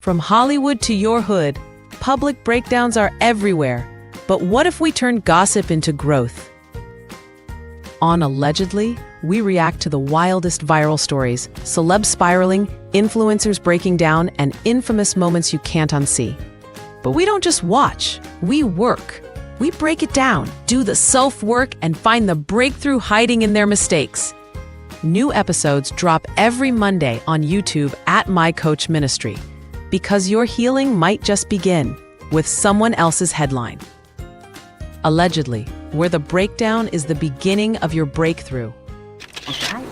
From Hollywood to your hood, public breakdowns are everywhere. But what if we turn gossip into growth? On Allegedly, we react to the wildest viral stories, celebs spiraling, influencers breaking down, and infamous moments you can't unsee. But we don't just watch, we work. We break it down, do the self-work, and find the breakthrough hiding in their mistakes. New episodes drop every Monday on YouTube at My Coach Ministry, because your healing might just begin with someone else's headline. Allegedly, where the breakdown is the beginning of your breakthrough. Okay.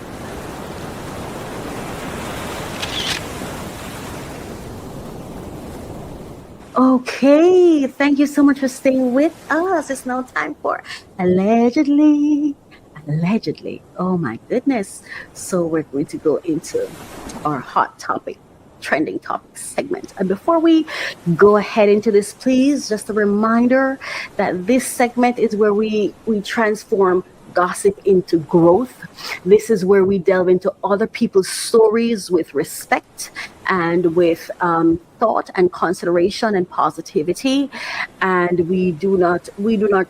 Okay, thank you so much for staying with us. It's now time for Allegedly. Allegedly. Oh my goodness. So we're going to go into our hot topic, trending topic segment. And before we go ahead into this, please, just a reminder that this segment is where we transform gossip into growth. This is where we delve into other people's stories with respect and with thought and consideration and positivity. And we do not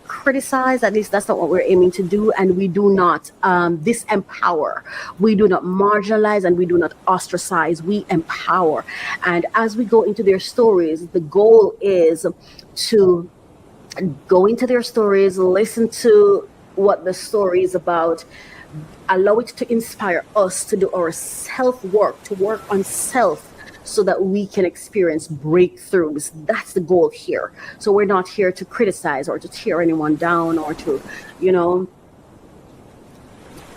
criticize. At least that's not what we're aiming to do. And we do not disempower. We do not marginalize, and we do not ostracize. We empower. And as we go into their stories, the goal is to go into their stories, listen to what the story is about, allow it to inspire us to do our self-work, to work on self, so that we can experience breakthroughs. That's the goal here. So we're not here to criticize or to tear anyone down or to,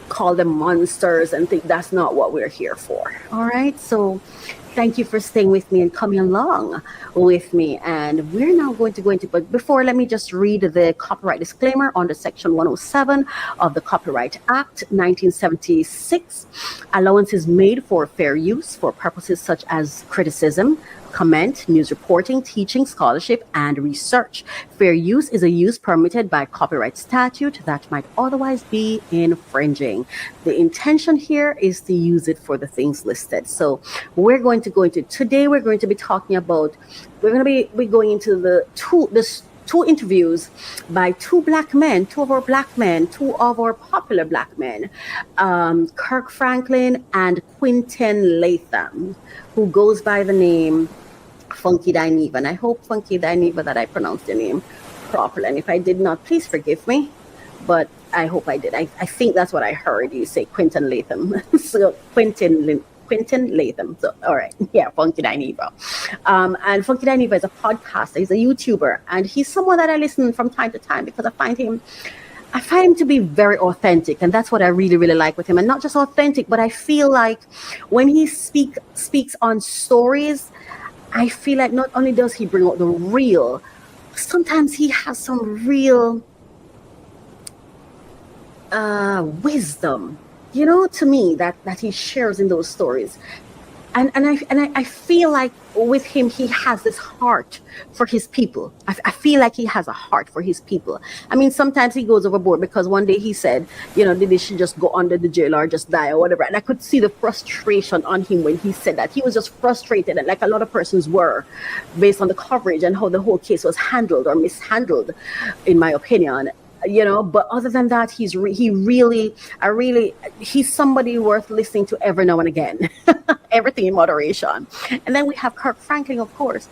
call them monsters and think. That's not what we're here for. All right. So thank you for staying with me and coming along with me. And we're now going to go into, but before, let me just read the copyright disclaimer under Section 107 of the Copyright Act 1976. Allowance is made for fair use for purposes such as criticism, comment, news reporting, teaching, scholarship, and research. Fair use is a use permitted by copyright statute that might otherwise be infringing. The intention here is to use it for the things listed. So we're going to go into, today we're going to be talking about, we're going to be going into the two interviews by two of our popular black men, Kirk Franklin and Quentin Latham, who goes by the name Funky Dineva. And I hope, Funky Dineva, that I pronounced your name properly. And if I did not, please forgive me. But I hope I did. I think that's what I heard you say, Quentin Latham. So Quentin Latham. So, all right. Yeah, Funky Dineva. And Funky Dineva is a podcaster. He's a YouTuber. And he's someone that I listen from time to time because I find him to be very authentic. And that's what I really, really like with him. And not just authentic, but I feel like when he speaks on stories, I feel like not only does he bring out the real, sometimes he has some real wisdom, to me, that he shares in those stories. And I feel like with him, he has this heart for his people. I feel like he has a heart for his people. I mean, sometimes he goes overboard, because one day he said, they should just go under the jail or just die or whatever. And I could see the frustration on him when he said that. He was just frustrated, and like a lot of persons were, based on the coverage and how the whole case was handled or mishandled, in my opinion. But other than that, he's somebody worth listening to every now and again. Everything in moderation. And then we have Kirk Franklin, of course,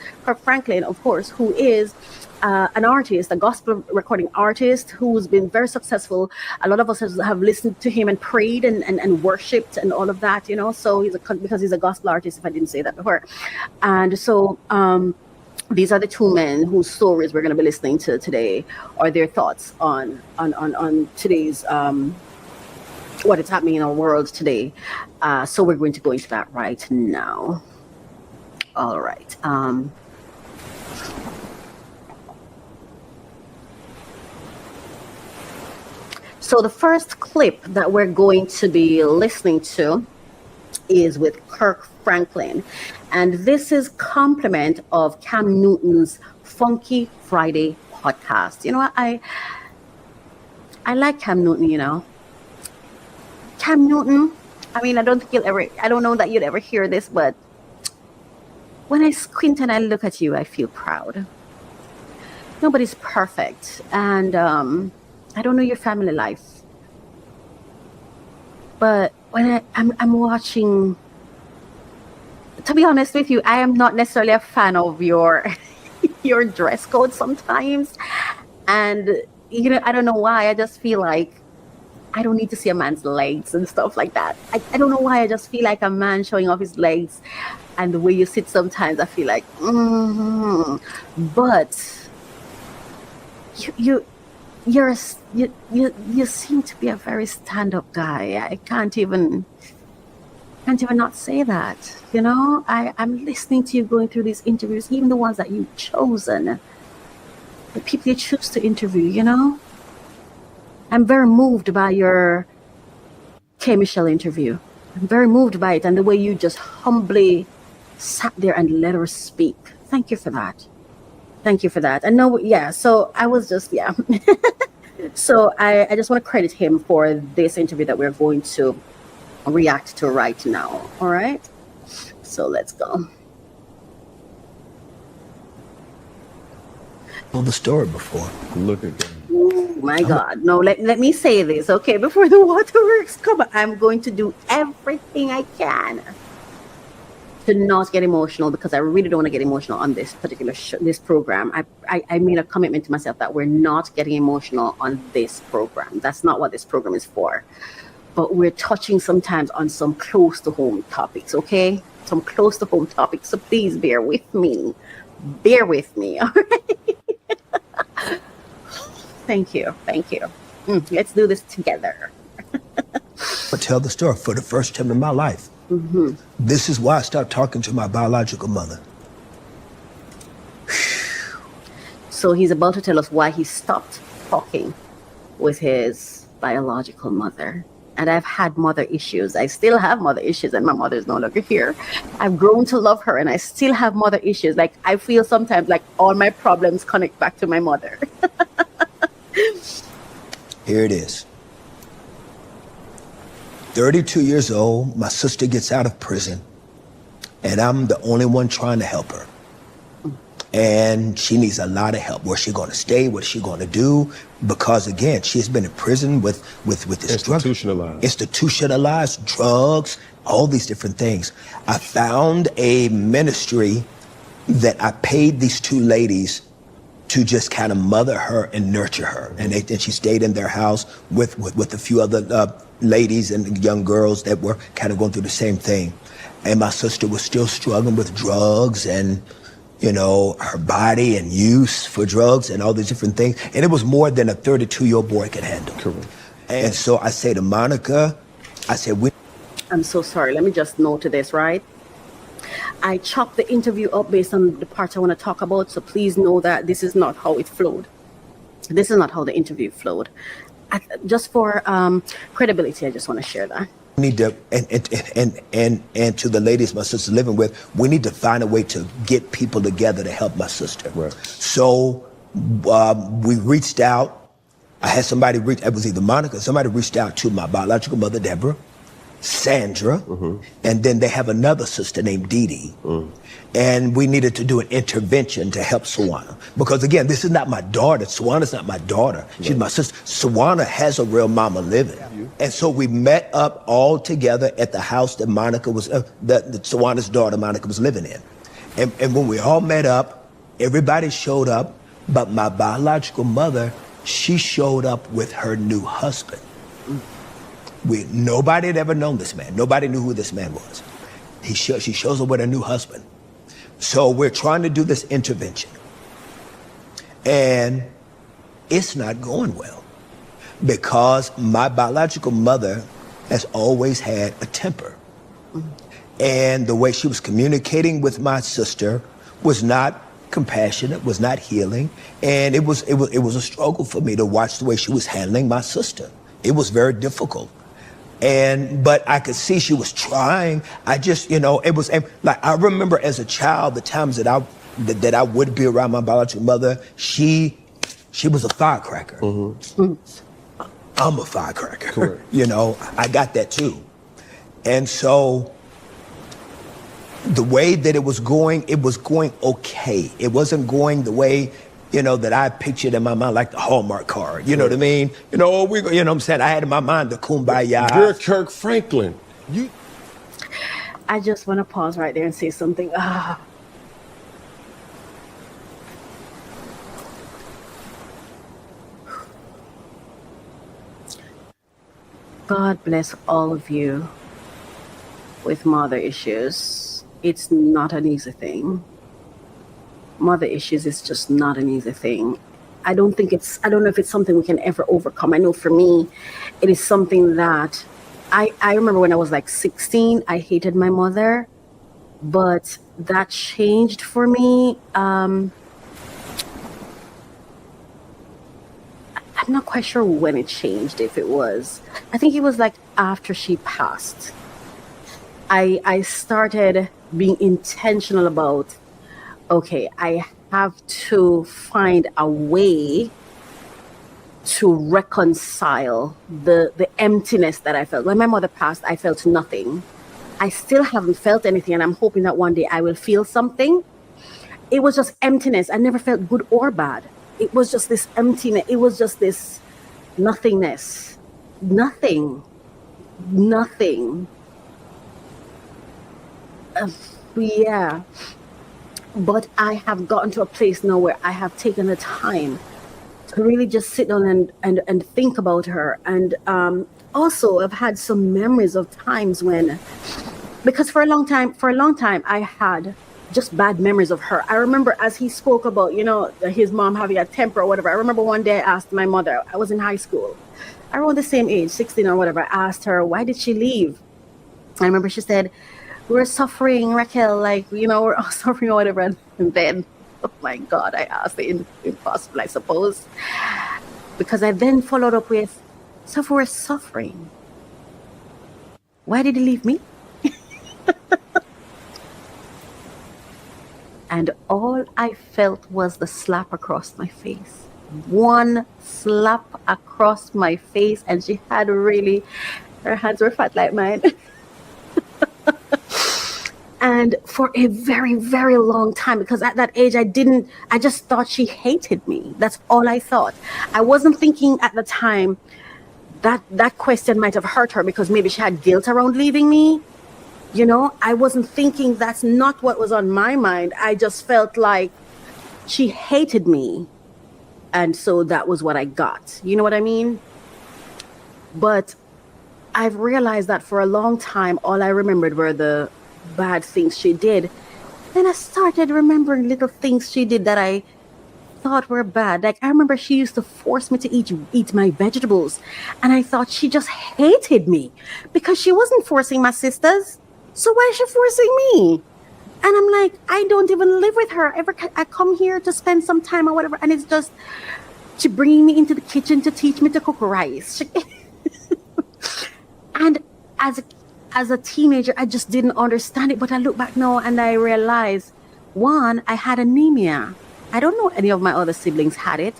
who is an artist, a gospel recording artist who's been very successful. A lot of us have listened to him and prayed and worshipped and all of that, so because he's a gospel artist, if I didn't say that before. And so these are the two men whose stories we're going to be listening to today, or their thoughts on today's what is happening in our world today. So we're going to go into that right now. All right. So the first clip that we're going to be listening to is with Kirk Franklin. And this is compliment of Cam Newton's Funky Friday podcast. I like Cam Newton, Cam Newton, I mean, I don't know that you'd ever hear this, but when I squint and I look at you, I feel proud. Nobody's perfect, and I don't know your family life, but when I'm watching, to be honest with you, I am not necessarily a fan of your your dress code sometimes, and I don't know why. I just feel like I don't need to see a man's legs and stuff like that. I don't know why. I just feel like a man showing off his legs, and the way you sit sometimes, I feel like, but you seem to be a very stand-up guy. I can't even not say that. I'm listening to you going through these interviews, even the ones that you've chosen, the people you choose to interview. I'm very moved by your K. Michelle interview. I'm very moved by it, and the way you just humbly sat there and let her speak. Thank you for that. Thank you for that. And no, yeah, so I was just, yeah. So I just want to credit him for this interview that we're going to react to right now. All right? So let's go. Told the story before. Look at them. Oh my God. No, let me say this, okay? Before the waterworks come, I'm going to do everything I can to not get emotional, because I really don't want to get emotional on this particular this program. I made a commitment to myself that we're not getting emotional on this program. That's not what this program is for. But we're touching sometimes on some close to home topics, okay? Some close to home topics. So please bear with me. Bear with me, all right? Thank you. Thank you. Let's do this together. But tell the story for the first time in my life. Mm-hmm. This is why I stopped talking to my biological mother. So he's about to tell us why he stopped talking with his biological mother. And I've had mother issues. I still have mother issues, and my mother is no longer here. I've grown to love her, and I still have mother issues. Like, I feel sometimes like all my problems connect back to my mother. Here it is. 32 years old, my sister gets out of prison, and I'm the only one trying to help her. And she needs a lot of help. Where's she going to stay? What is she going to do? Because again, she's been in prison with this institutionalized drugs, all these different things. I found a ministry that I paid these two ladies to just kind of mother her and nurture her. And she stayed in their house with a few other ladies and young girls that were kind of going through the same thing. And my sister was still struggling with drugs and, her body and use for drugs and all these different things. And it was more than a 32-year-old boy could handle. Correct. And so I say to Monica, I'm so sorry. Let me just note this, right? I chopped the interview up based on the part I want to talk about. So please know that this is not how it flowed. This is not how the interview flowed. Just for credibility, I just want to share that. We need to, and to the ladies my sister's living with, we need to find a way to get people together to help my sister. Right. So we reached out. I had somebody it was either Monica, somebody reached out to my biological mother, Deborah, Sandra, and then they have another sister named Dee Dee. And we needed to do an intervention to help Sawana. Because again, this is not my daughter. Sawana's not my daughter. She's my sister. Sawana has a real mama living. And so we met up all together at the house that Monica was, that Sawana's daughter, Monica, was living in. And when we all met up, everybody showed up, but my biological mother, she showed up with her new husband. Nobody had ever known this man. Nobody knew who this man was. She shows up with her new husband. So we're trying to do this intervention. And it's not going well because my biological mother has always had a temper. And the way she was communicating with my sister was not compassionate, was not healing. And it was a struggle for me to watch the way she was handling my sister. It was very difficult. But I could see she was trying. I just, it was like, I remember as a child, the times that I would be around my biological mother, she was a firecracker. I'm a firecracker. Correct. I got that too. And so the way that it was going okay. It wasn't going the way, that I pictured in my mind, like the Hallmark card. You know what I mean? You know what I'm saying? I had in my mind the kumbaya. You're Kirk Franklin. I just want to pause right there and say something. God bless all of you with mother issues. It's not an easy thing. Mother issues is just not an easy thing. I don't know if it's something we can ever overcome. I know for me, it is something that I remember when I was like 16, I hated my mother, but that changed for me. I'm not quite sure when it changed, if it was. I think it was like after she passed. I started being intentional about, okay, I have to find a way to reconcile the emptiness that I felt. When my mother passed, I felt nothing. I still haven't felt anything, and I'm hoping that one day I will feel something. It was just emptiness. I never felt good or bad. It was just this emptiness. It was just this nothingness. Nothing. Yeah. But I have gotten to a place now where I have taken the time to really just sit down and think about her. And also I've had some memories of times when, because for a long time I had just bad memories of her. I remember as he spoke about, his mom having a temper or whatever. I remember one day I asked my mother, I was in high school, around the same age, 16 or whatever. I asked her, why did she leave? I remember she said, we're suffering, Racquel, we're all suffering or whatever. And then, oh my God, I asked the impossible, I suppose. Because I then followed up with, so if we're suffering, why did he leave me? And all I felt was the slap across my face. One slap across my face, and she had her hands were fat like mine. And for a very, very long time, because at that age, I just thought she hated me. That's all I thought. I wasn't thinking at the time that question might have hurt her because maybe she had guilt around leaving me. I wasn't thinking, that's not what was on my mind. I just felt like she hated me. And so that was what I got. You know what I mean? But I've realized that for a long time, all I remembered were the bad things she did. Then I started remembering little things she did that I thought were bad. Like I remember she used to force me to eat my vegetables. And I thought she just hated me because she wasn't forcing my sisters. So why is she forcing me? And I'm like, I don't even live with her. I come here to spend some time or whatever. And it's just, she bringing me into the kitchen to teach me to cook rice. And as a teenager, I just didn't understand it. But I look back now and I realize, one, I had anemia. I don't know any of my other siblings had it.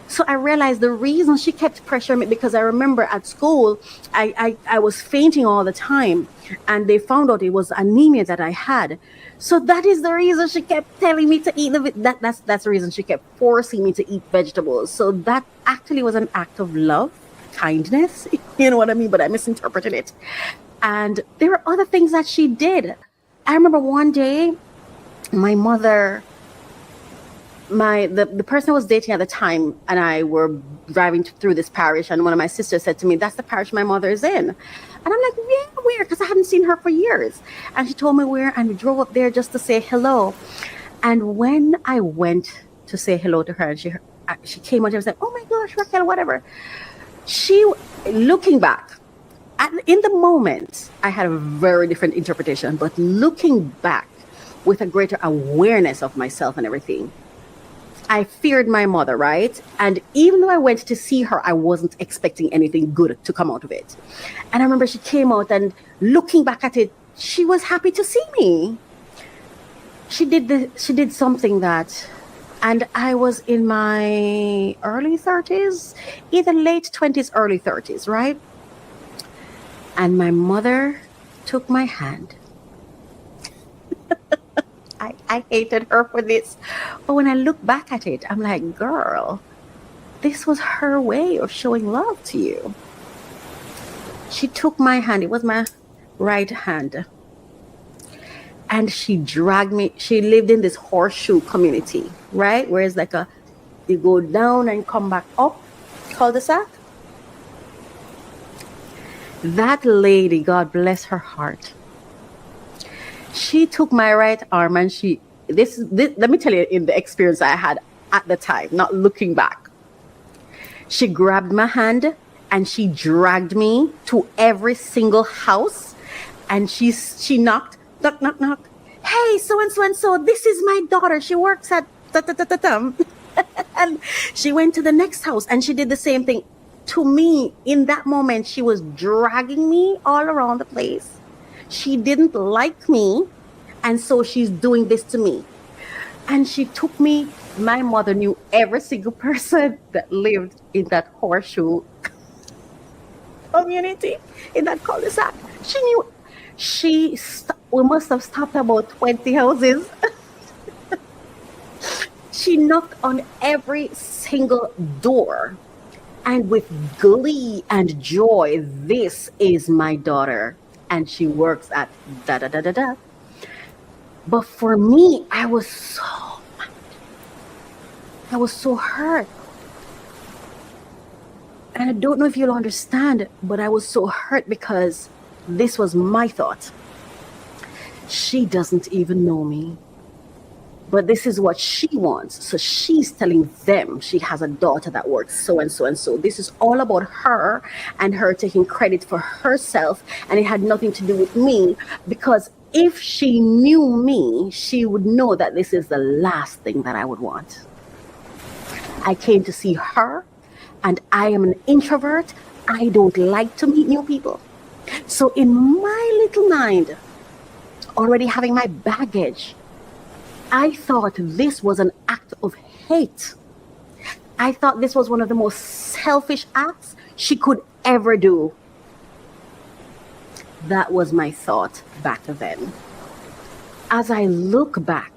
So I realized the reason she kept pressuring me, because I remember at school, I was fainting all the time. And they found out it was anemia that I had. So that is the reason she kept telling me to eat that's the reason she kept forcing me to eat vegetables. So that actually was an act of love, kindness, you know what I mean? But I misinterpreted it. And there were other things that she did. I remember one day, my mother, the person I was dating at the time and I were driving through this parish, and one of my sisters said to me, that's the parish my mother is in. And I'm like, yeah, where? Because I hadn't seen her for years. And she told me where, and we drove up there just to say hello. And when I went to say hello to her, and she came out and was like, oh my gosh, Racquel, whatever. Looking back, in the moment, I had a very different interpretation, but looking back with a greater awareness of myself and everything, I feared my mother, right? And even though I went to see her, I wasn't expecting anything good to come out of it. And I remember she came out, and looking back at it, she was happy to see me. She did something that, and I was in my early 30s, either late 20s, early 30s, right? And my mother took my hand I hated her for this. But when I look back at it, I'm like, girl, this was her way of showing love to you. She took my hand, it was my right hand, and she dragged me. She lived in this horseshoe community, right? Where it's like you go down and come back up, cul-de-sac. That lady, God bless her heart, she took my right arm and this, let me tell you, in the experience I had at the time, not looking back, she grabbed my hand and she dragged me to every single house, and she knocked, knock, knock, knock. Hey, so and so and so, this is my daughter. She works at and she went to the next house and she did the same thing to me. In that moment, she was dragging me all around the place. She didn't like me, and so she's doing this to me. And she took me. My mother knew every single person that lived in that horseshoe community, in that cul-de-sac. She knew. We must have stopped about 20 houses. She knocked on every single door, and with glee and joy, this is my daughter, and she works at da da da da da. But for me, I was so hurt. And I don't know if you'll understand, but I was so hurt because this was my thought. She doesn't even know me, but this is what she wants. So she's telling them she has a daughter that works so and so and so. This is all about her and her taking credit for herself, and it had nothing to do with me, because if she knew me, she would know that this is the last thing that I would want. I came to see her, and I am an introvert. I don't like to meet new people. So in my little mind, already having my baggage, I thought this was an act of hate. I thought this was one of the most selfish acts she could ever do. That was my thought back then. As I look back,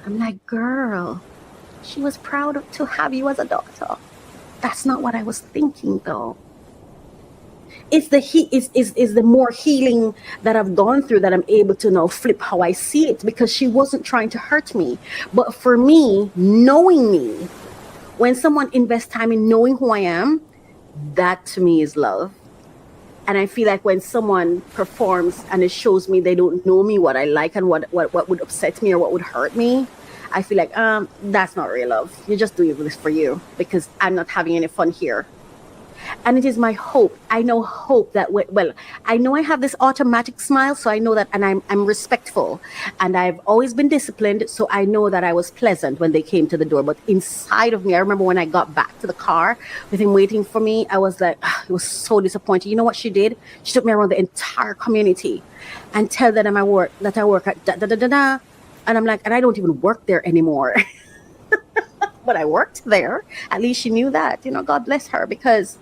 I'm like, girl, she was proud to have you as a daughter. That's not what I was thinking, though. It's the more healing that I've gone through that I'm able to now flip how I see it, because she wasn't trying to hurt me. But for me, knowing me, when someone invests time in knowing who I am, that to me is love. And I feel like when someone performs and it shows me they don't know me, what I like and what would upset me or what would hurt me, I feel like, that's not real love. You're just doing this for you because I'm not having any fun here. And it is my hope. I know hope that, I know I have this automatic smile, so I know that, and I'm respectful. And I've always been disciplined, so I know that I was pleasant when they came to the door. But inside of me, I remember when I got back to the car with him waiting for me, I was like, it was so disappointing. You know what she did? She took me around the entire community and tell them I work at da-da-da-da-da. And I'm like, and I don't even work there anymore. But I worked there. At least she knew that, God bless her, because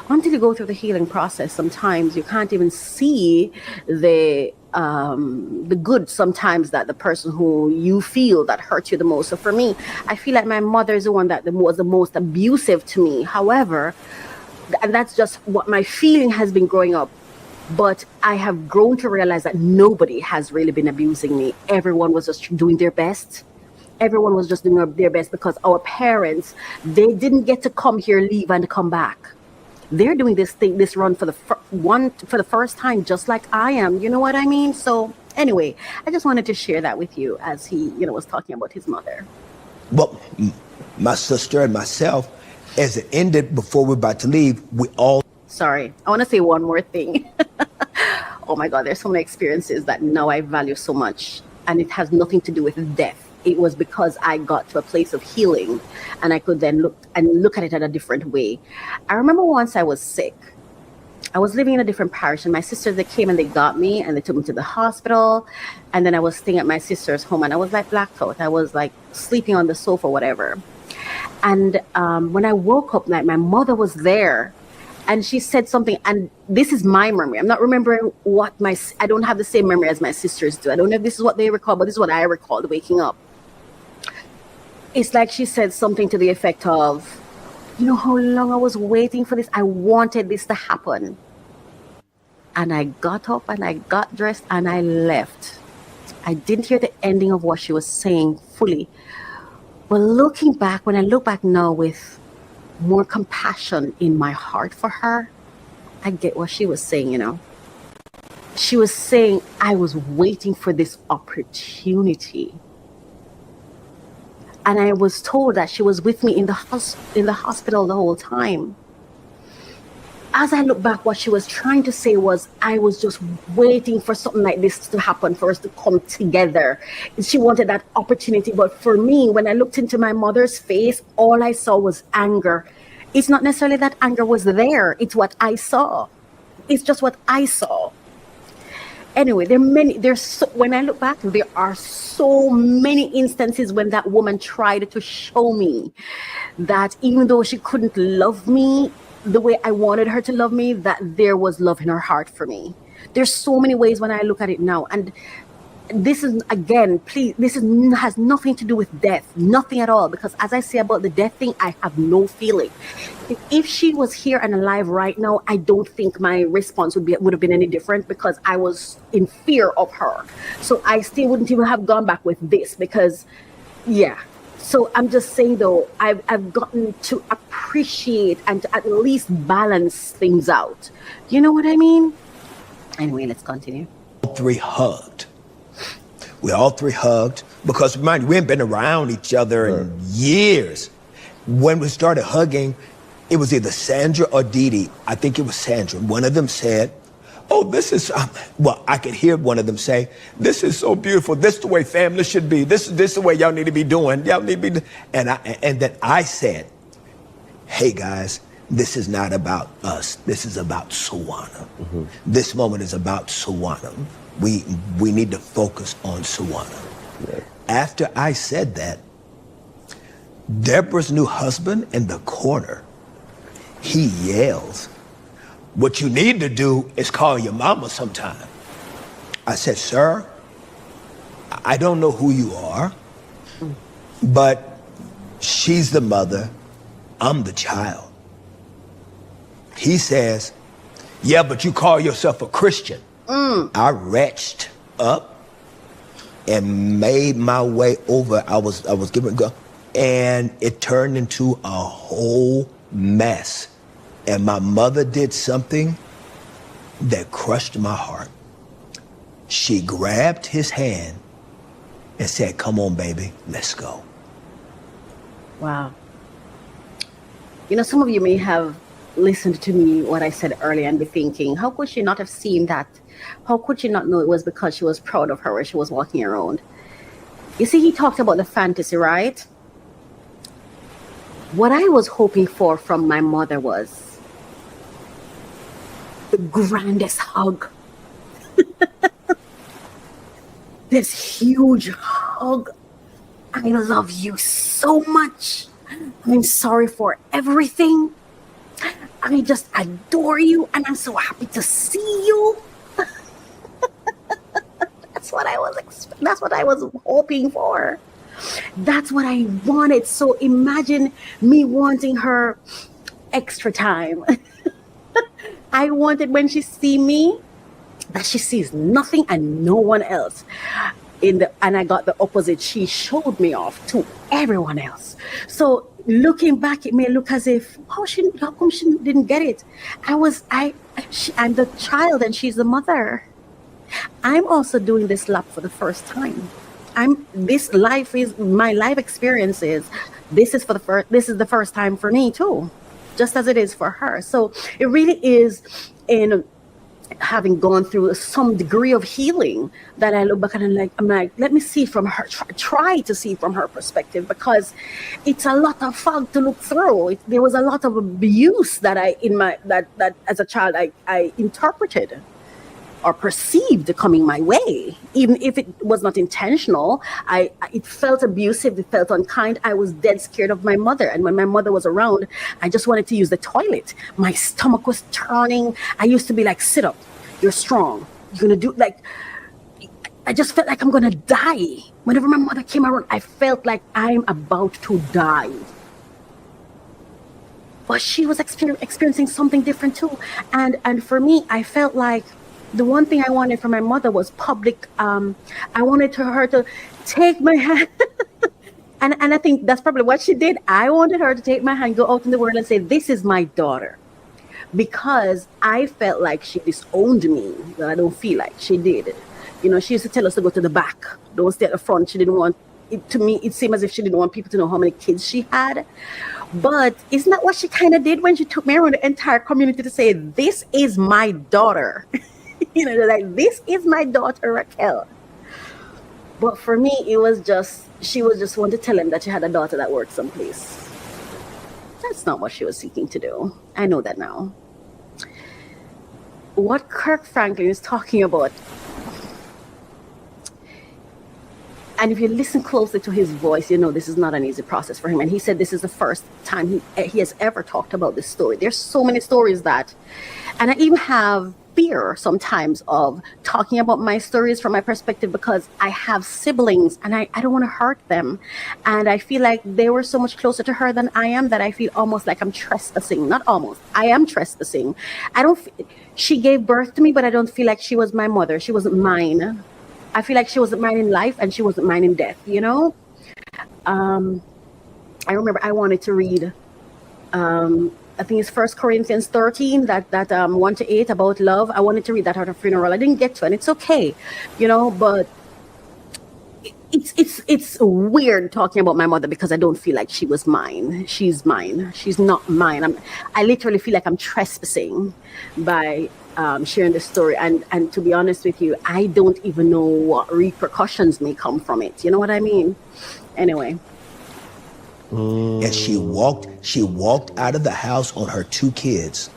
until you go through the healing process, sometimes you can't even see the good sometimes that the person who you feel that hurt you the most. So for me, I feel like my mother is the one that was the most abusive to me. However, and that's just what my feeling has been growing up. But I have grown to realize that nobody has really been abusing me. Everyone was just doing their best. Everyone was just doing their best because our parents, they didn't get to come here, leave, and come back. They're doing this run for the first time, just like I am. You know what I mean? So anyway, I just wanted to share that with you as he, was talking about his mother. Well, my sister and myself, as it ended before we're about to leave, we all... Sorry, I want to say one more thing. Oh my God, there's so many experiences that now I value so much, and it has nothing to do with death. It was because I got to a place of healing, and I could then look at it in a different way. I remember once I was sick. I was living in a different parish, and my sisters, they came and they got me, and they took me to the hospital, and then I was staying at my sister's home, and I was like blacked out. I was like sleeping on the sofa, whatever. And when I woke up, like my mother was there. and she said something, and this is my memory. I'm not remembering I don't have the same memory as my sisters do. I don't know if this is what they recall, but this is what I recalled waking up. It's like she said something to the effect of, you know how long I was waiting for this? I wanted this to happen. And I got up and I got dressed and I left. I didn't hear the ending of what she was saying fully. But looking back, when I look back now with more compassion in my heart for her, I get what she was saying, you know. She was saying, I was waiting for this opportunity. And I was told that she was with me in the hospital the whole time. As I look back, what she was trying to say was, I was just waiting for something like this to happen, for us to come together. She wanted that opportunity. But for me, when I looked into my mother's face, all I saw was anger. It's not necessarily that anger was there. It's what I saw. It's just what I saw. Anyway, when I look back, there are so many instances when that woman tried to show me that even though she couldn't love me the way I wanted her to love me, that there was love in her heart for me. There's so many ways when I look at it now. And this is, again, please, has nothing to do with death, nothing at all. Because as I say about the death thing, I have no feeling. If she was here and alive right now, I don't think my response would have been any different, because I was in fear of her. So I still wouldn't even have gone back with this, because, yeah. So I'm just saying, though, I've gotten to appreciate and to at least balance things out. You know what I mean? Anyway, let's continue. All three hugged. We all three hugged, because mind you, we hadn't been around each other in years. When we started hugging, it was either Sandra or Dee Dee. I think it was Sandra. One of them said, oh, this is, well, I could hear one of them say, this is so beautiful. This is the way family should be. This is the way y'all need to be doing. Y'all need to be, and then I said, hey guys, this is not about us. This is about Sawana. Mm-hmm. This moment is about Sawana. We need to focus on Sawana. Yeah. After I said that, Deborah's new husband in the corner, he yells, what you need to do is call your mama sometime. I said, sir, I don't know who you are, but she's the mother, I'm the child. He says, yeah, but you call yourself a Christian. I retched up and made my way over. I was giving go, and it turned into a whole mess. And my mother did something that crushed my heart. She grabbed his hand and said, come on, baby, let's go. Wow. You know, some of you may have listened to me, what I said earlier, and be thinking, how could she not have seen that? How could she not know it was because she was proud of her when she was walking around? You see, he talked about the fantasy, right? What I was hoping for from my mother was the grandest hug. This huge hug. I love you so much. I'm sorry for everything. I just adore you, and I'm so happy to see you. That's what I was hoping for. That's what I wanted. So imagine me wanting her extra time. I wanted when she see me, that she sees nothing and no one else. And I got the opposite. She showed me off to everyone else. So looking back, it may look as if, how come she didn't get it? I'm the child and she's the mother. I'm also doing this lap for the first time. This life is my life experiences. This is the first time for me too, just as it is for her. So it really is in having gone through some degree of healing that I look back and I'm like, let me see from her, try to see from her perspective, because it's a lot of fog to look through. There was a lot of abuse that as a child I interpreted. or perceived coming my way, even if it was not intentional. It felt abusive, it felt unkind. I was dead scared of my mother, and when my mother was around, I just wanted to use the toilet. My stomach was turning. I used to be like, sit up, you're strong, you're gonna do, like, I just felt like I'm gonna die. Whenever my mother came around, I felt like I'm about to die. But she was experiencing something different too. And for me, I felt like the one thing I wanted from my mother was public. I wanted her to take my hand. and I think that's probably what she did. I wanted her to take my hand, go out in the world and say, this is my daughter. Because I felt like she disowned me. But I don't feel like she did. You know, she used to tell us to go to the back. Don't stay at the front. She didn't want it. To me, it seemed as if she didn't want people to know how many kids she had. But isn't that what she kind of did when she took me around the entire community to say, this is my daughter? You know, like, this is my daughter, Racquel. But for me, it was just, she was just wanting to tell him that she had a daughter that worked someplace. That's not what she was seeking to do. I know that now. What Kirk Franklin is talking about, and if you listen closely to his voice, you know this is not an easy process for him. And he said this is the first time he has ever talked about this story. There's so many stories that, and I even have fear sometimes of talking about my stories from my perspective, because I have siblings and I don't want to hurt them. And I feel like they were so much closer to her than I am that I feel almost like I'm trespassing. Not almost, I am trespassing. She gave birth to me, but I don't feel like she was my mother. She wasn't mine. I feel like she wasn't mine in life and she wasn't mine in death, you know? I remember I wanted to read, I think it's 1 Corinthians 13, that 1-8 about love. I wanted to read that at a funeral. I didn't get to, and it's okay, you know, but it's weird talking about my mother because I don't feel like she was mine. She's mine. She's not mine. I literally feel like I'm trespassing by sharing the story, and to be honest with you, I don't even know what repercussions may come from it. You know what I mean? Anyway. And she walked out of the house on her 2 kids.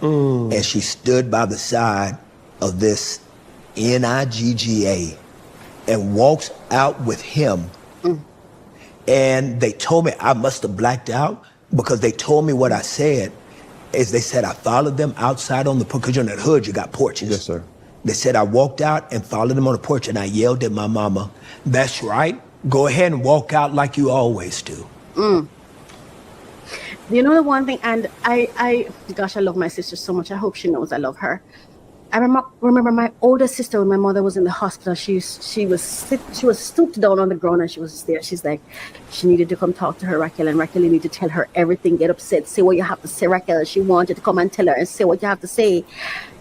And she stood by the side of this NIGGA and walks out with him. And they told me I must have blacked out, because they told me what I said. Is they said I followed them outside on the porch, because in the hood you got porches. Yes, sir. They said I walked out and followed them on the porch, and I yelled at my mama, "That's right, go ahead and walk out like you always do." You know the one thing, and gosh, I love my sister so much. I hope she knows I love her. I remember my older sister, when my mother was in the hospital, she was stooped down on the ground, and she was just there. She's like, she needed to come talk to her, Racquel, and Racquel, you need to tell her everything, get upset, say what you have to say, Racquel. She wanted to come and tell her and say what you have to say.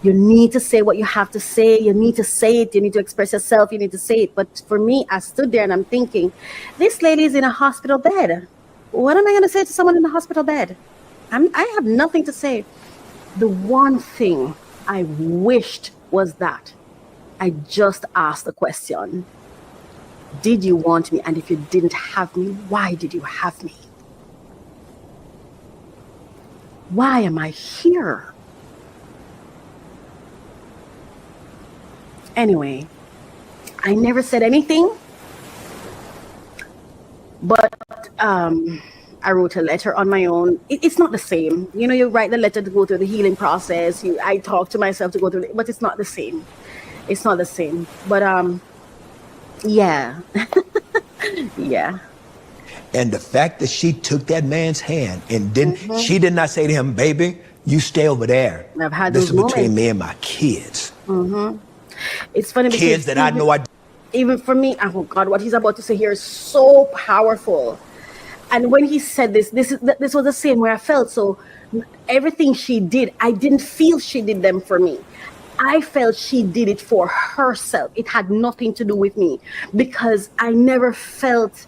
You need to say what you have to say. You need to say it. You need to express yourself. You need to say it. But for me, I stood there and I'm thinking, this lady is in a hospital bed. What am I going to say to someone in a hospital bed? I have nothing to say. The one thing I wished was that I just asked the question, did you want me? And if you didn't have me, why did you have me? Why am I here? Anyway, I never said anything, but I wrote a letter on my own. It's not the same. You know, you write the letter to go through the healing process. I talk to myself to go through it, but it's not the same. It's not the same. But yeah. Yeah. And the fact that she took that man's hand and she did not say to him, "Baby, you stay over there. I've had this those is between moments. me and my kids." It's funny because Kids that I know I even for me, oh God, what he's about to say here is so powerful. And when he said this was the same way I felt. So everything she did, I didn't feel she did them for me. I felt she did it for herself. It had nothing to do with me, because I never felt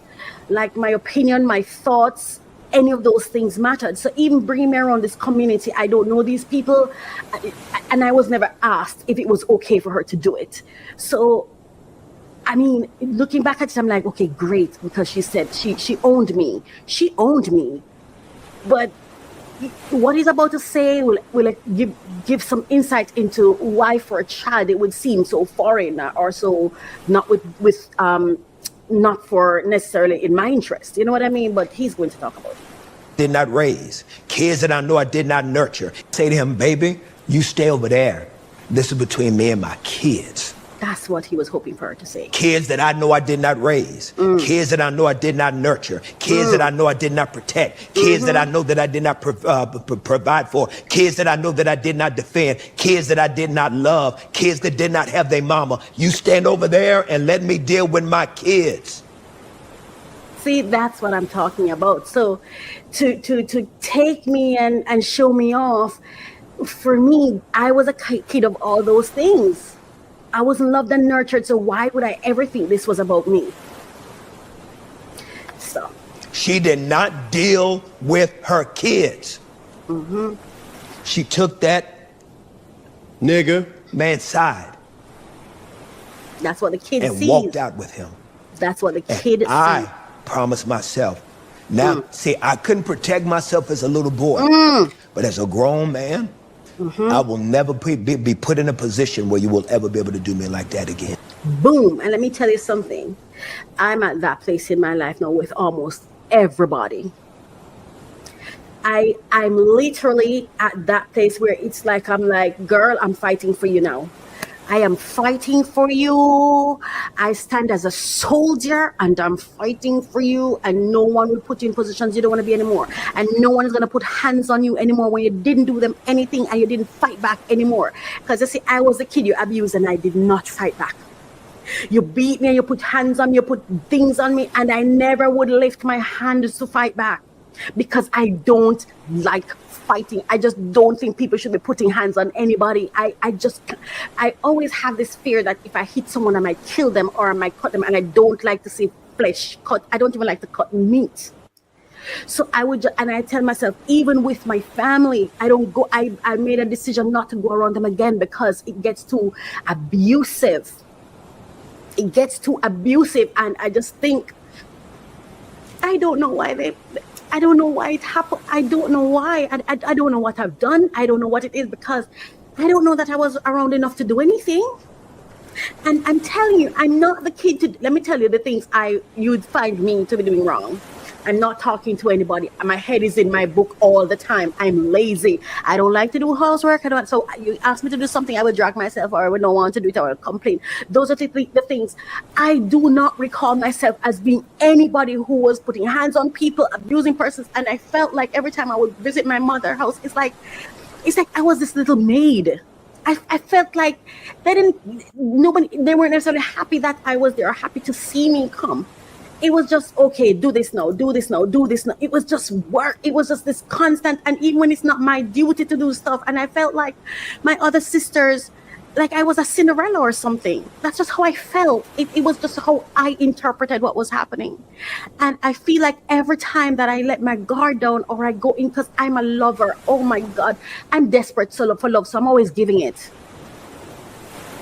like my opinion, my thoughts, any of those things mattered. So even bringing me around this community, I don't know these people, and I was never asked if it was okay for her to do it. So I mean, looking back at it, I'm like, okay, great, because she said she owned me. She owned me. But what he's about to say will give some insight into why for a child it would seem so foreign, or so not with not for necessarily in my interest. You know what I mean? But he's going to talk about it. Did not raise. Kids that I know I did not nurture. Say to him, baby, you stay over there. This is between me and my kids. That's what he was hoping for her to say. Kids that I know I did not raise. Kids that I know I did not nurture. Kids that I know I did not protect. Kids that I know that I did not provide for. Kids that I know that I did not defend. Kids that I did not love. Kids that did not have their mama. You stand over there and let me deal with my kids. See, that's what I'm talking about. So to take me and show me off, for me, I was a kid of all those things. I wasn't loved and nurtured, so why would I ever think this was about me? So she did not deal with her kids. She took that nigga man's side. That's what the kid and sees. Walked out with him. That's what the kid sees. I promised myself. Now, see, I couldn't protect myself as a little boy, but as a grown man, I will never be put in a position where you will ever be able to do me like that again. Boom. And let me tell you something. I'm at that place in my life now with almost everybody. I'm literally at that place where it's like, I'm like, girl, I'm fighting for you now. I am fighting for you. I stand as a soldier and I'm fighting for you, and no one will put you in positions you don't want to be anymore. And no one is going to put hands on you anymore when you didn't do them anything and you didn't fight back anymore. Because you see, I was the kid you abused and I did not fight back. You beat me and you put hands on me, you put things on me, and I never would lift my hands to fight back because I don't like fighting. I just don't think people should be putting hands on anybody. I always have this fear that if I hit someone, I might kill them or I might cut them, and I don't like to see flesh cut. I don't even like to cut meat. So and I tell myself, even with my family, I don't go. I made a decision not to go around them again because it gets too abusive. It gets too abusive, and I just think, I don't know why it happened. I don't know why. I don't know what I've done. I don't know what it is, because I don't know that I was around enough to do anything. And I'm telling you, I'm not the kid to, let me tell you the things you'd find me to be doing wrong. I'm not talking to anybody. My head is in my book all the time. I'm lazy. I don't like to do housework. So you ask me to do something, I will drag myself, or I would not want to do it, or I will complain. Those are the things. I do not recall myself as being anybody who was putting hands on people, abusing persons. And I felt like every time I would visit my mother's house, it's like I was this little maid. I felt like they weren't necessarily happy that I was there, or happy to see me come. It was just, okay, do this now, do this now, do this now. It was just work. It was just this constant. And even when it's not my duty to do stuff, and I felt like my other sisters, like I was a Cinderella or something. That's just how I felt. It was just how I interpreted what was happening. And I feel like every time that I let my guard down, or I go in, because I'm a lover, oh my God, I'm desperate for love. So I'm always giving it.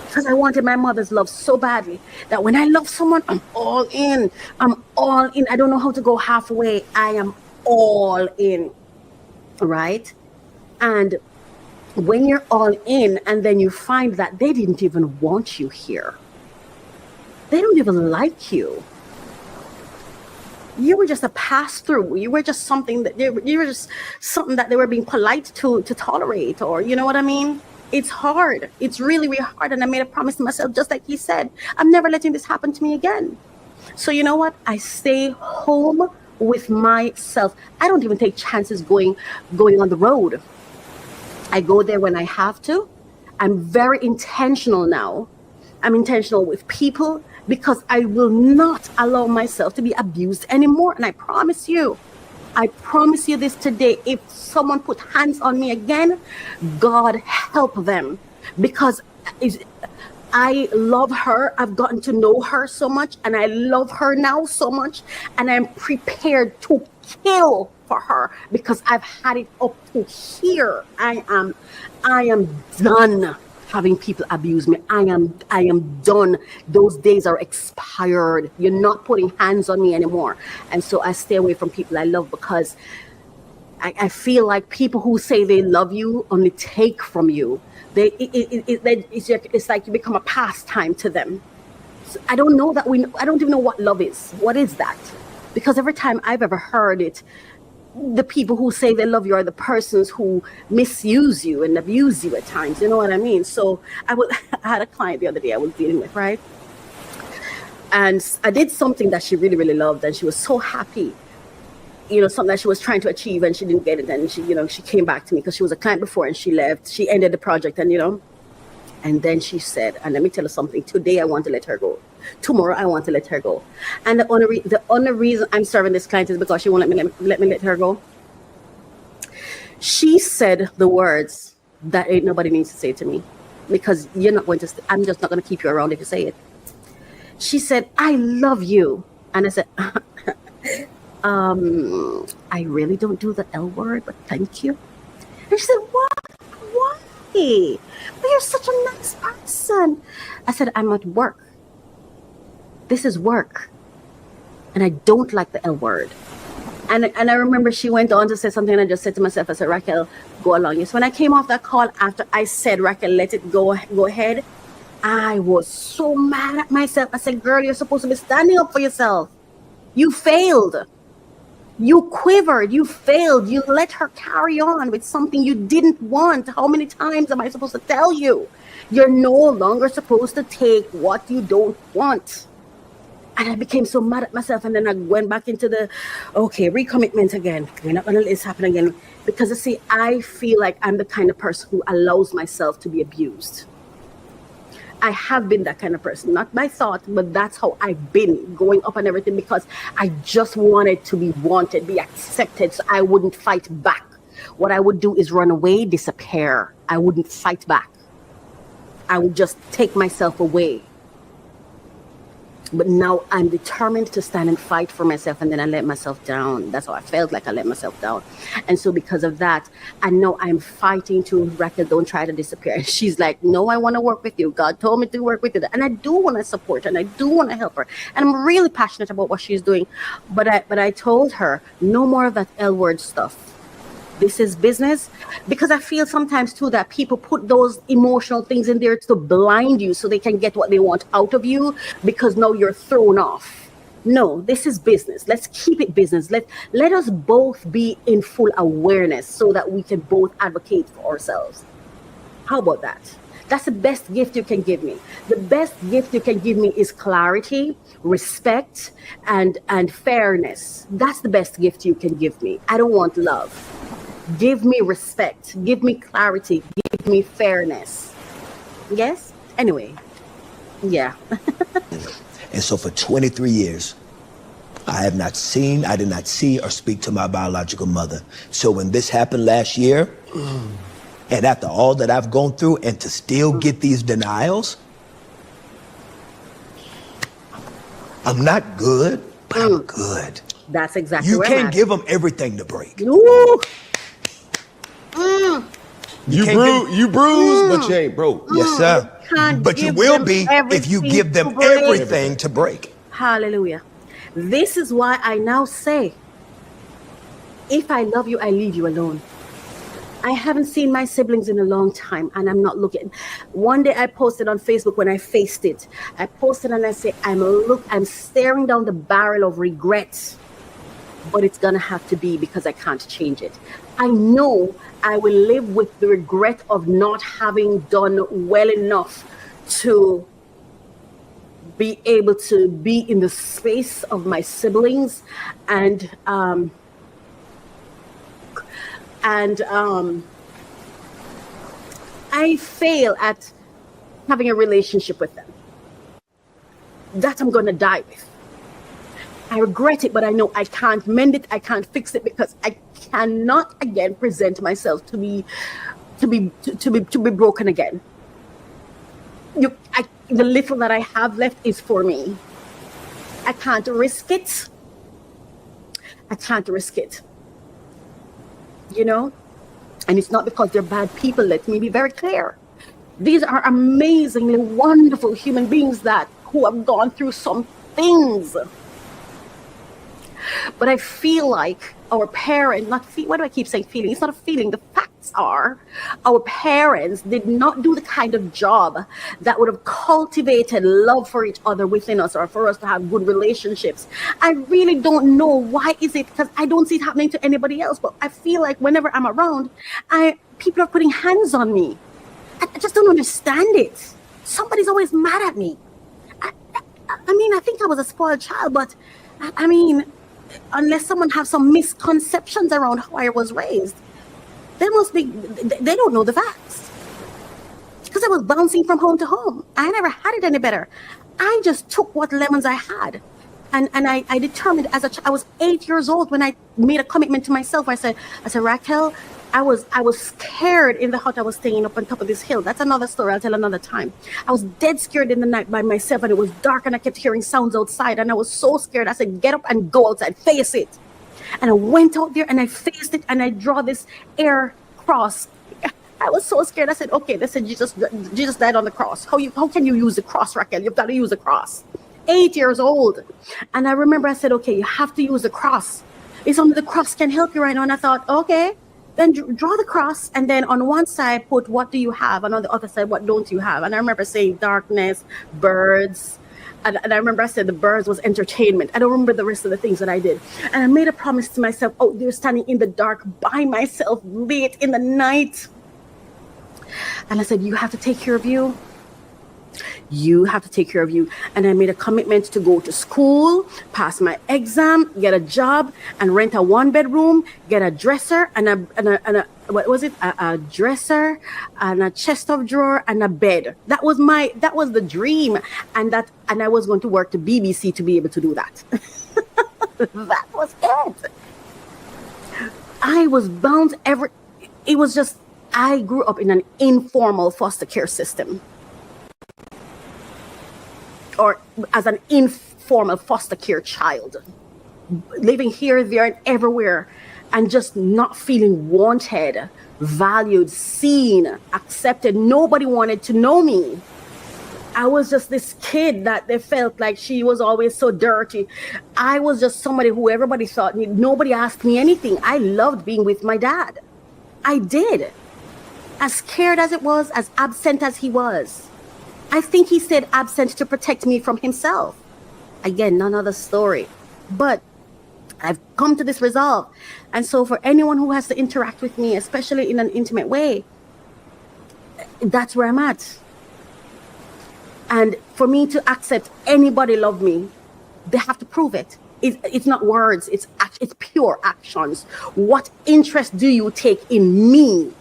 Because I wanted my mother's love so badly that when I love someone, I'm all in. I'm all in. I don't know how to go halfway. I am all in, right? And when you're all in, and then you find that they didn't even want you here. They don't even like you. You were just a pass-through. You were just something that they were being polite to tolerate, or you know what I mean? It's hard. It's really, really hard. And I made a promise to myself, just like he said, I'm never letting this happen to me again. So you know what? I stay home with myself. I don't even take chances going on the road. I go there when I have to. I'm very intentional now. I'm intentional with people, because I will not allow myself to be abused anymore. And I promise you this today, if someone put hands on me again, God help them, because I love her. I've gotten to know her so much, and I love her now so much, and I'm prepared to kill for her, because I've had it up to here. I am done having people abuse me. I am done. Those days are expired. You're not putting hands on me anymore. And so I stay away from people I love, because I feel like people who say they love you only take from you. It's like you become a pastime to them. So I don't know that I don't even know what love is. What is that? Because every time I've ever heard it, the people who say they love you are the persons who misuse you and abuse you at times. You know what I mean? So I had a client the other day I was dealing with, right? And I did something that she really, really loved, and she was so happy. Something that she was trying to achieve and she didn't get it. And she came back to me because she was a client before and she left. She ended the project and then she said, and let me tell you something, today I want to let her go. Tomorrow I want to let her go. And the only reason I'm serving this client is because she won't let me let her go. She said the words that ain't nobody needs to say to me, because I'm just not going to keep you around if you say it. She said, I love you. And I said, I really don't do the L word, but thank you. And she said, what? Why? But you're such a nice person. I said, I'm at work. This is work. And I don't like the L word. And I remember she went on to say something, and I just said to myself, I said, Racquel, go along. Yes, when I came off that call after I said, Racquel, let it go ahead, I was so mad at myself. I said, girl, you're supposed to be standing up for yourself. You failed. You quivered, you failed, you let her carry on with something you didn't want. How many times am I supposed to tell you? You're no longer supposed to take what you don't want. And I became so mad at myself, and then I went back into the, recommitment again. We're not going to let this happen again. Because you see, I feel like I'm the kind of person who allows myself to be abused. I have been that kind of person, not by thought, but that's how I've been going up and everything, because I just wanted to be wanted, be accepted, so I wouldn't fight back. What I would do is run away, disappear. I wouldn't fight back. I would just take myself away. But now I'm determined to stand and fight for myself, and then I let myself down. That's how I felt like I let myself down. And so because of that, I know I'm fighting to, Racquel, don't try to disappear. And she's like, no, I want to work with you. God told me to work with you. And I do want to support her, and I do want to help her. And I'm really passionate about what she's doing. But I told her, no more of that L word stuff. This is business, because I feel sometimes too that people put those emotional things in there to blind you so they can get what they want out of you, because now you're thrown off. No, this is business. Let's keep it business. Let us both be in full awareness so that we can both advocate for ourselves. How about that? That's the best gift you can give me. The best gift you can give me is clarity, respect, and fairness. That's the best gift you can give me. I don't want love. Give me respect, give me clarity, give me fairness. Yes? Anyway, yeah. And so for 23 years, I did not see or speak to my biological mother. So when this happened last year, and after all that I've gone through, and to still get these denials, I'm not good, but I'm good. That's exactly You where can't I'm at. give them everything to break. Ooh. You bruised, but you ain't broke. Yes, sir. But you will be if you give them everything to break. Hallelujah. This is why I now say, if I love you, I leave you alone. I haven't seen my siblings in a long time, and I'm not looking. One day I posted on Facebook when I faced it. I posted and I said, I'm staring down the barrel of regret, but it's gonna have to be, because I can't change it. I know I will live with the regret of not having done well enough to be able to be in the space of my siblings, and I fail at having a relationship with them. That I'm gonna die with. I regret it, but I know I can't mend it. I can't fix it, because I cannot again present myself to be broken again. The little that I have left is for me. I can't risk it. I can't risk it. And it's not because they're bad people. Let me be very clear. These are amazingly wonderful human beings who have gone through some things. But I feel like our parents, why do I keep saying feeling? It's not a feeling. The facts are our parents did not do the kind of job that would have cultivated love for each other within us, or for us to have good relationships. I really don't know why is it, because I don't see it happening to anybody else, but I feel like whenever I'm around, people are putting hands on me. I just don't understand it. Somebody's always mad at me. I think I was a spoiled child, but unless someone has some misconceptions around how I was raised, they don't know the facts. Because I was bouncing from home to home. I never had it any better. I just took what lemons I had. And I determined I was 8 years old when I made a commitment to myself. I said, Racquel, I was scared in the hut I was staying up on top of this hill. That's another story I'll tell another time. I was dead scared in the night by myself, and it was dark, and I kept hearing sounds outside, and I was so scared. I said, get up and go outside, face it. And I went out there and I faced it, and I draw this air cross. I was so scared. I said, okay, they said Jesus died on the cross. How can you use the cross, Racquel? You've got to use the cross. 8 years old. And I remember I said, okay, you have to use the cross. It's only the cross can help you right now. And I thought, okay, then draw the cross, and then on one side put what do you have, and on the other side what don't you have. And I remember saying darkness, birds, and I remember I said the birds was entertainment. I don't remember the rest of the things that I did. And I made a promise to myself, oh, they're standing in the dark by myself late in the night. And I said, you have to take care of you. You have to take care of you. And I made a commitment to go to school, pass my exam, get a job, and rent a 1-bedroom, get a dresser and a what was it? A dresser and a chest of drawer and a bed. That was the dream. And I was going to work the BBC to be able to do that. That was it. I was bound it was just, I grew up in an informal foster care system. Or as an informal foster care child, living here, there, and everywhere, and just not feeling wanted, valued, seen, accepted. Nobody wanted to know me. I was just this kid that they felt like she was always so dirty. I was just somebody who everybody thought, nobody asked me anything. I loved being with my dad. I did. As scared as it was, as absent as he was. I think he stayed absent to protect me from himself. Again, another story. But I've come to this resolve. And so for anyone who has to interact with me, especially in an intimate way, that's where I'm at. And for me to accept anybody love me, they have to prove it. It's not words, it's pure actions. What interest do you take in me?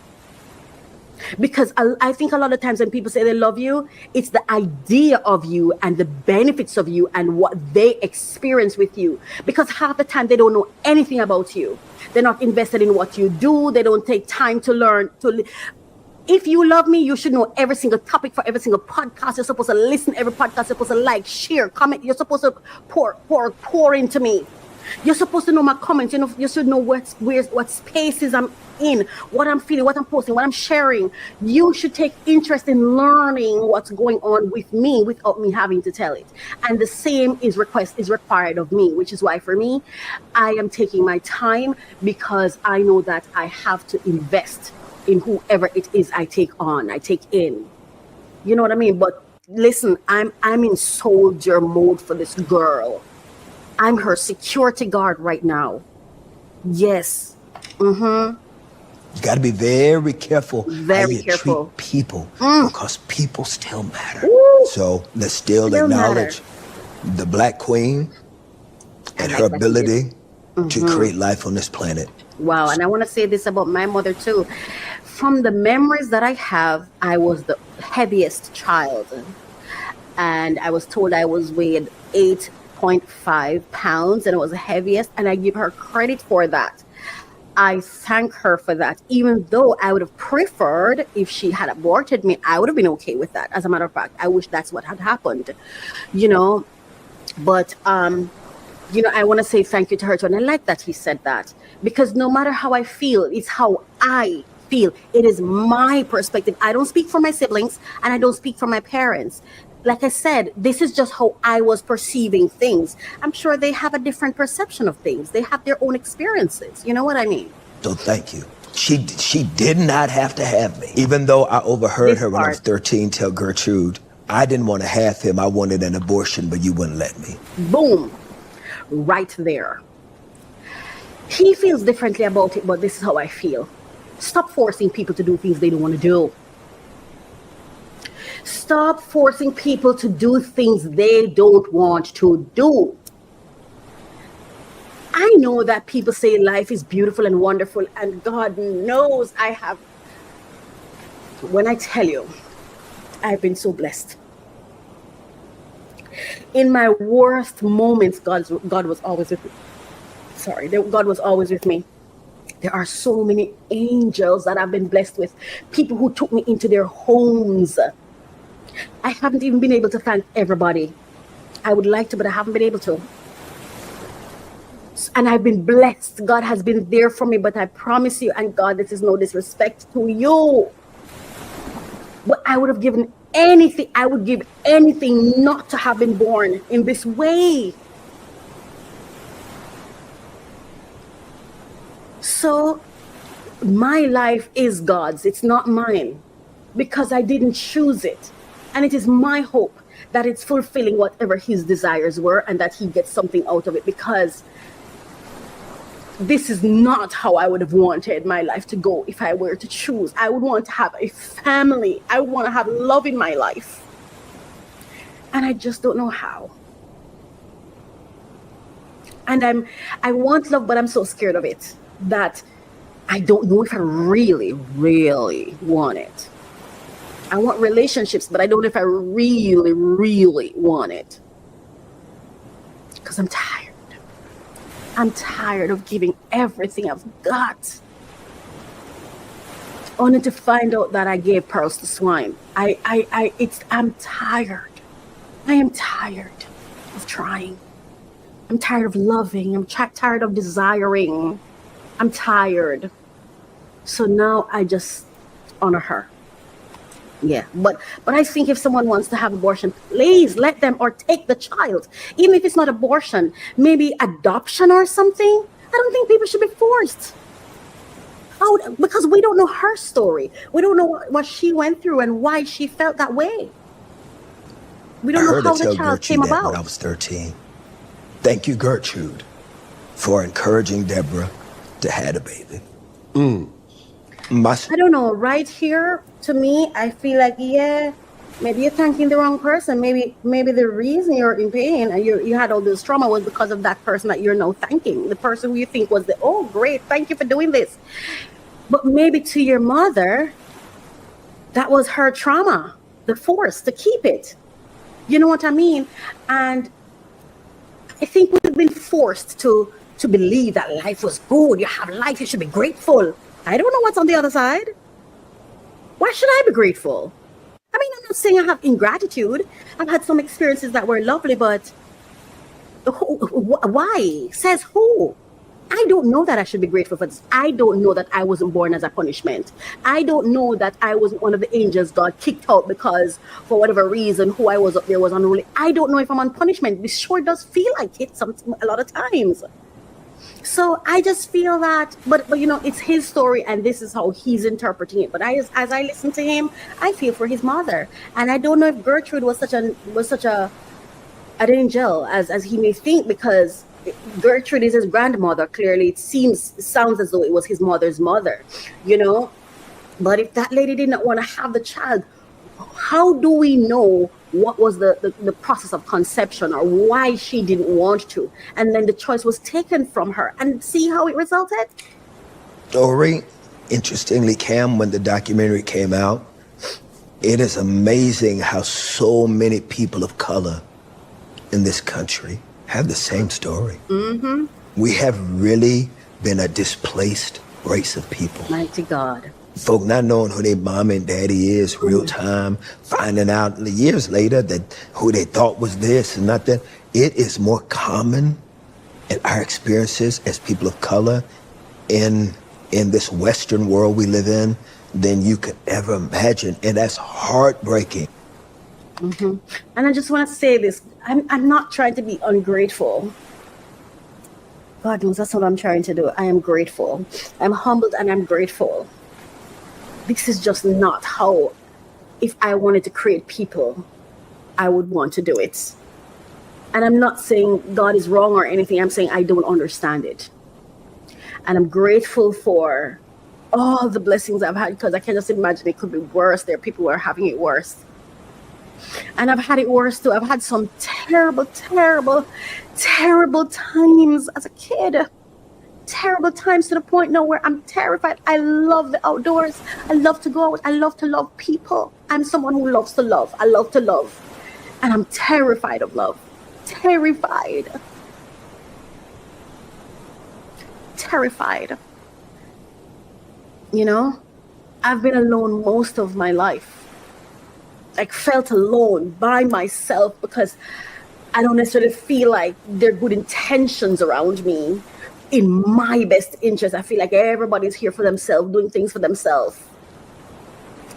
Because I think a lot of times when people say they love you, it's the idea of you and the benefits of you and what they experience with you. Because half the time they don't know anything about you. They're not invested in what you do. They don't take time to learn. If you love me, you should know every single topic for every single podcast. You're supposed to listen to every podcast. You're supposed to like, share, comment. You're supposed to pour into me. You're supposed to know my comments. You should know what spaces I'm in, what I'm feeling, what I'm posting, what I'm sharing. You should take interest in learning what's going on with me without me having to tell it. And the same is required of me, which is why for me, I am taking my time, because I know that I have to invest in whoever it is I take in. You know what I mean? But listen, I'm in soldier mode for this girl. I'm her security guard right now. Yes. Mm-hmm. You got to be very careful how you careful. treat people, because people still matter. Ooh. So let's still acknowledge the Black Queen and her ability to create life on this planet. Wow. And I want to say this about my mother too. From the memories that I have, I was the heaviest child. And I was told I was weighed 8.5 pounds, and it was the heaviest, and I give her credit for that. I thank her for that, even though I would have preferred if she had aborted me. I would have been okay with that. As a matter of fact, I wish that's what had happened, but I want to say thank you to her too. And I like that he said that, because no matter how I feel, it's how I feel. It is my perspective. I don't speak for my siblings, and I don't speak for my parents. like I said, this is just how I was perceiving things. I'm sure they have a different perception of things. They have their own experiences. You know what I mean? So thank you. She did not have to have me. Even though I overheard This her when I was part. 13 tell Gertrude, I didn't want to have him. I wanted an abortion, but you wouldn't let me. Boom. Right there. He feels differently about it, but this is how I feel. Stop forcing people to do things they don't want to do. Stop forcing people to do things they don't want to do. I know that people say life is beautiful and wonderful, and God knows I have. When I tell you, I've been so blessed. In my worst moments, God was always with me. Sorry, God was always with me. There are so many angels that I've been blessed with, people who took me into their homes. I haven't even been able to thank everybody. I would like to, but I haven't been able to. And I've been blessed. God has been there for me, but I promise you, and God, this is no disrespect to you, but I would have given anything, I would give anything not to have been born in this way. So my life is God's, it's not mine, because I didn't choose it. And it is my hope that it's fulfilling whatever his desires were and that he gets something out of it, because this is not how I would have wanted my life to go if I were to choose. I would want to have a family. I would want to have love in my life. And I just don't know how. And I want love, but I'm so scared of it that I don't know if I really, really want it. I want relationships, but I don't know if I really, really want it. Because I'm tired. I'm tired of giving everything I've got, only to find out that I gave pearls to swine. I'm tired. I am tired of trying. I'm tired of loving. I'm tired of desiring. I'm tired. So now I just honor her. Yeah, but I think if someone wants to have abortion, please let them, or take the child. Even if it's not abortion, maybe adoption or something. I don't think people should be forced. Because we don't know her story. We don't know what she went through and why she felt that way. We don't know how the child came about. When I was 13. Thank you, Gertrude, for encouraging Deborah to have a baby. I don't know, right here, to me, I feel like, yeah, maybe you're thanking the wrong person. Maybe the reason you're in pain and you had all this trauma was because of that person that you're now thanking. The person who you think was oh, great, thank you for doing this. But maybe to your mother, that was her trauma, the force to keep it. You know what I mean? And I think we've been forced to believe that life was good. You have life, you should be grateful. I don't know what's on the other side. Why should I be grateful? I mean, I'm not saying I have ingratitude. I've had some experiences that were lovely, but why? Says who? I don't know that I should be grateful for this. I don't know that I wasn't born as a punishment. I don't know that I wasn't one of the angels God kicked out because for whatever reason, who I was up there was unruly. I don't know if I'm on punishment. This sure does feel like it a lot of times. So I just feel that, but you know, it's his story and this is how he's interpreting it. But as I listen to him, I feel for his mother. And I don't know if Gertrude was such an angel as he may think, because Gertrude is his grandmother. Clearly, it sounds as though it was his mother's mother, you know. But if that lady did not want to have the child, how do we know what was the process of conception or why she didn't want to? And then the choice was taken from her, and see how it resulted? Story, interestingly, Cam, when the documentary came out, it is amazing how so many people of color in this country have the same story. Mm-hmm. We have really been a displaced race of people. Mighty God. Folk not knowing who their mom and daddy is real time, finding out years later that who they thought was this and not that. It is more common in our experiences as people of color in this Western world we live in than you could ever imagine. And that's heartbreaking. And I just want to say this. I'm not trying to be ungrateful. God knows that's what I'm trying to do. I am grateful. I'm humbled and I'm grateful. This is just not how, if I wanted to create people, I would want to do it. And I'm not saying God is wrong or anything. I'm saying I don't understand it. And I'm grateful for all the blessings I've had, because I can just imagine it could be worse. There are people who are having it worse. And I've had it worse too. I've had some terrible, terrible, terrible times as a kid. Terrible times to the point now where I'm terrified. I love the outdoors. I love to go out. I love to love people. I'm someone who loves to love. I love to love. And I'm terrified of love. Terrified. Terrified. You know, I've been alone most of my life. Like, felt alone by myself because I don't necessarily feel like there are good intentions around me in my best interest. I feel like everybody's here for themselves, doing things for themselves.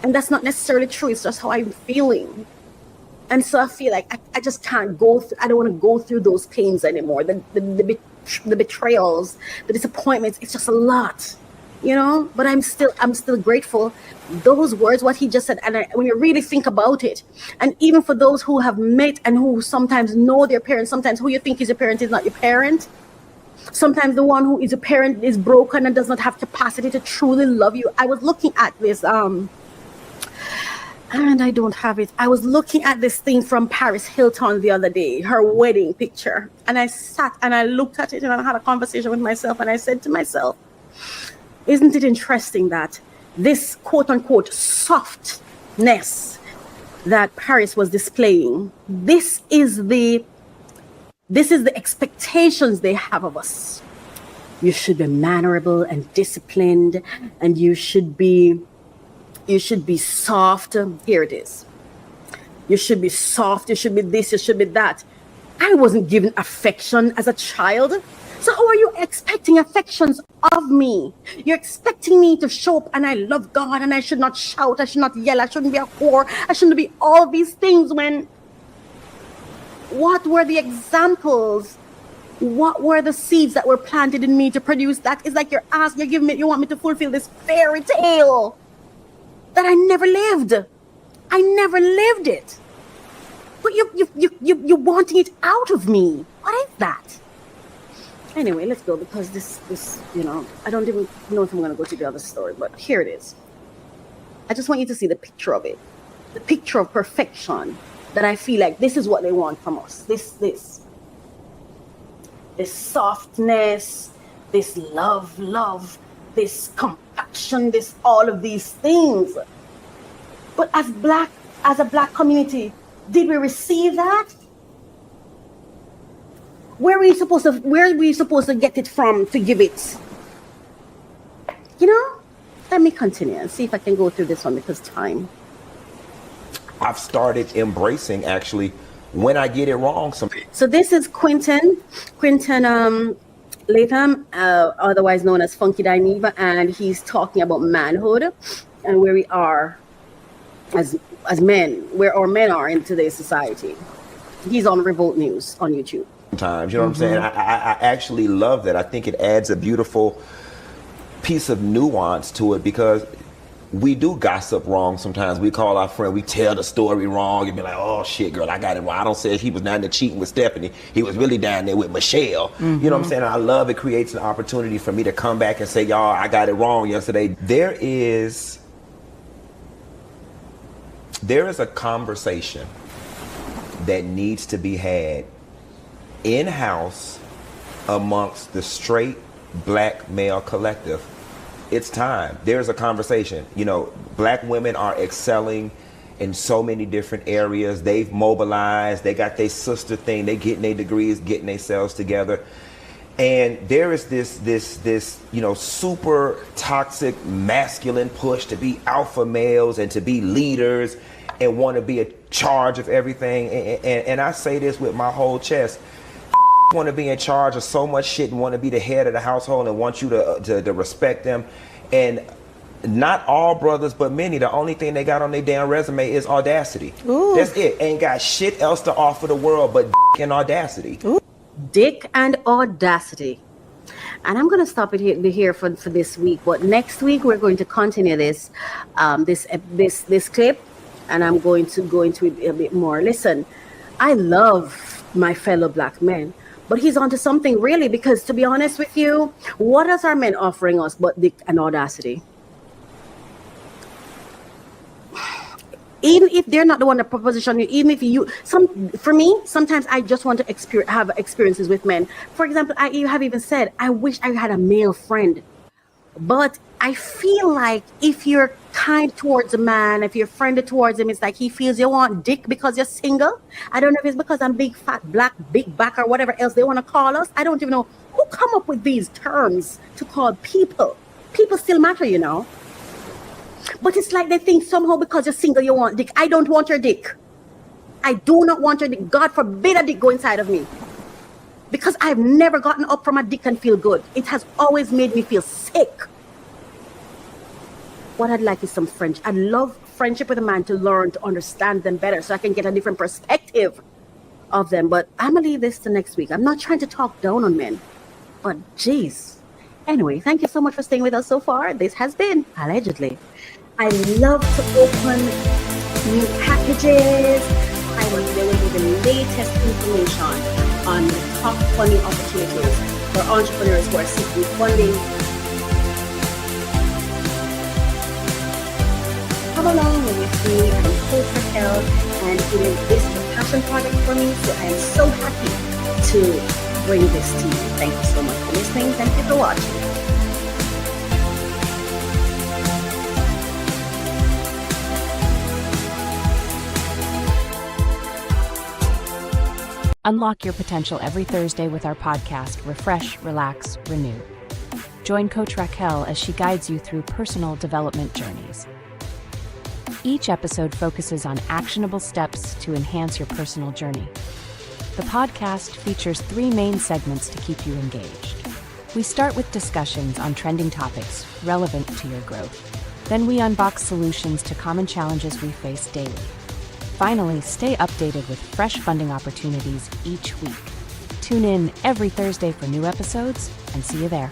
And that's not necessarily true. It's just how I'm feeling. And so I feel like I just can't go through, I don't want to go through those pains anymore. The betrayals, the disappointments, it's just a lot. You know, but I'm still grateful. Those words, what he just said, and when you really think about it, and even for those who have met and who sometimes know their parents, sometimes who you think is your parent is not your parent. Sometimes the one who is a parent is broken and does not have capacity to truly love you. I was looking at this, and I don't have it. I was looking at this thing from Paris Hilton the other day, her wedding picture, and I sat and I looked at it and I had a conversation with myself, and I said to myself, isn't it interesting that this quote unquote softness that Paris was displaying, this is the expectations they have of us. You should be mannerable and disciplined, and you should be soft. Here it is. You should be soft, you should be this, you should be that. I wasn't given affection as a child. So how are you expecting affections of me? You're expecting me to show up and I love God and I should not shout, I should not yell, I shouldn't be a whore, I shouldn't be all these things, when what were the examples? What were the seeds that were planted in me to produce that? It's like you want me to fulfill this fairy tale that I never lived. I never lived it. But you're wanting it out of me. What is that? Anyway, let's go, because this, you know, I don't even know if I'm going to go to the other story, but here it is. I just want you to see the picture of it. The picture of perfection that I feel like this is what they want from us. This softness, this love, this compassion, this all of these things. But as a black community, did we receive that? Where are we supposed to get it from to give it? You know? Let me continue and see if I can go through this one, because time. I've started embracing, actually, when I get it wrong. So this is Quentin Latham, otherwise known as Funky Dineva, and he's talking about manhood and where we are as men, where our men are in today's society. He's on Revolt News on YouTube. Sometimes, you know what I'm saying? I actually love that. I think it adds a beautiful piece of nuance to it, because we do gossip wrong sometimes. We call our friend, we tell the story wrong and be like, oh shit, girl, I got it wrong. I don't say he was down there cheating with Stephanie. He was really down there with Michelle. You know what I'm saying? I love it. Creates an opportunity for me to come back and say, y'all, I got it wrong yesterday. There is a conversation that needs to be had in-house amongst the straight black male collective. It's time. There's a conversation. You know, black women are excelling in so many different areas. They've mobilized. They got their sister thing. They getting their degrees, getting themselves together. And there is this, you know, super toxic masculine push to be alpha males and to be leaders and want to be in charge of everything. And I say this with my whole chest. Want to be in charge of so much shit and want to be the head of the household and want you to respect them. And Not all brothers, but many, the only thing they got on their damn resume is audacity. Ooh. That's it. Ain't got shit else to offer the world but and audacity. Ooh. Dick and audacity. And I'm going to stop it here for this week. But next week we're going to continue this clip, and I'm going to go into it a bit more. Listen, I love my fellow black men, but he's onto something really, because to be honest with you, what else are men offering us but dick and audacity? Even if they're not the one that proposition you, even if for me, sometimes I just want to have experiences with men. For example, you have even said, I wish I had a male friend. But I feel like if you're kind towards a man, if you're friendly towards him, it's like he feels you want dick because you're single. I don't know if it's because I'm big, fat, black, big back, or whatever else they want to call us. I don't even know who come up with these terms to call people. People still matter, you know. But it's like they think somehow because you're single, you want dick. I don't want your dick. I do not want your dick. God forbid a dick go inside of me. Because I've never gotten up from a dick and feel good. It has always made me feel sick. What I'd like is some friendship. I love friendship with a man to learn to understand them better so I can get a different perspective of them. But I'm going to leave this to next week. I'm not trying to talk down on men. But geez. Anyway, thank you so much for staying with us so far. This has been Allegedly. I love to open new packages. I will there will be the latest information on the top funding opportunities for entrepreneurs who are seeking funding. Come along with me. I'm Kirk Franklin, and this is a passion project for me. So I am so happy to bring this to you. Thank you so much for listening. Thank you for watching. Unlock your potential every Thursday with our podcast, Refresh, Relax, Renew. Join Coach Racquel as she guides you through personal development journeys. Each episode focuses on actionable steps to enhance your personal journey. The podcast features 3 main segments to keep you engaged. We start with discussions on trending topics relevant to your growth. Then we unbox solutions to common challenges we face daily. Finally, stay updated with fresh funding opportunities each week. Tune in every Thursday for new episodes, and see you there.